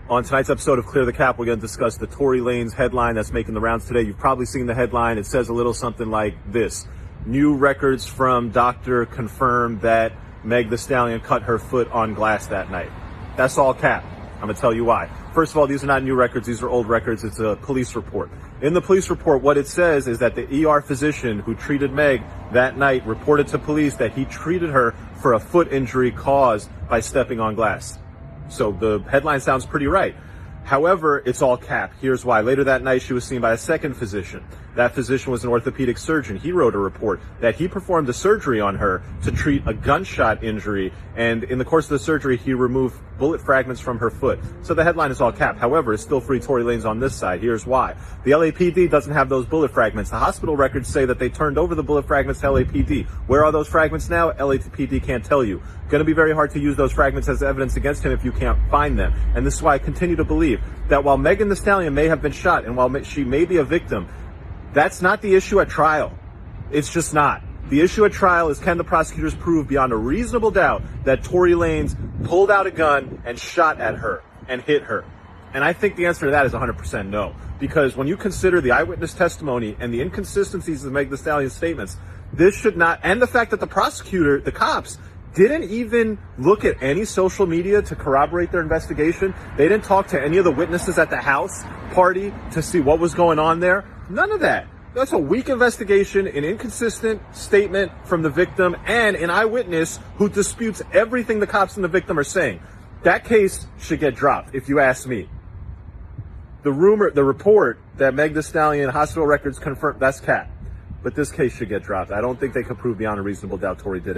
On tonight's episode of Clear the Cap, we're going to discuss the Tory Lanez headline that's making the rounds today. You've probably seen the headline. It says a little something like this. New records from doctor confirm that Meg the Stallion cut her foot on glass that night. That's all cap. I'm going to tell you why. First of all, these are not new records. These are old records. It's a police report. In the police report, what it says is that the ER physician who treated Meg that night reported to police that he treated her for a foot injury caused by stepping on glass. So the headline sounds pretty right. However, it's all cap. Here's why. Later that night, she was seen by a second physician. That physician was an orthopedic surgeon. He wrote a report that he performed a surgery on her to treat a gunshot injury. And in the course of the surgery, he removed bullet fragments from her foot. So the headline is all cap. However, it's still free Tory Lanez on this side. Here's why. The LAPD doesn't have those bullet fragments. The hospital records say that they turned over the bullet fragments to LAPD. Where are those fragments now? LAPD can't tell you. Going to be very hard to use those fragments as evidence against him if you can't find them. And this is why I continue to believe that while Megan the Stallion may have been shot and while she may be a victim, that's not the issue at trial. It's just not. The issue at trial is, can the prosecutors prove beyond a reasonable doubt that Tory Lanez pulled out a gun and shot at her and hit her? And I think the answer to that is 100% no. Because when you consider the eyewitness testimony and the inconsistencies of Meg the Stallion's statements, this should not, and the fact that the cops, didn't even look at any social media to corroborate their investigation. They didn't talk to any of the witnesses at the house party to see what was going on there. None of that. That's a weak investigation, an inconsistent statement from the victim, and an eyewitness who disputes everything the cops and the victim are saying. That case should get dropped, if you ask me. The report that Meg the Stallion hospital records confirm, that's cap. But this case should get dropped. I don't think they could prove beyond a reasonable doubt Tory did it.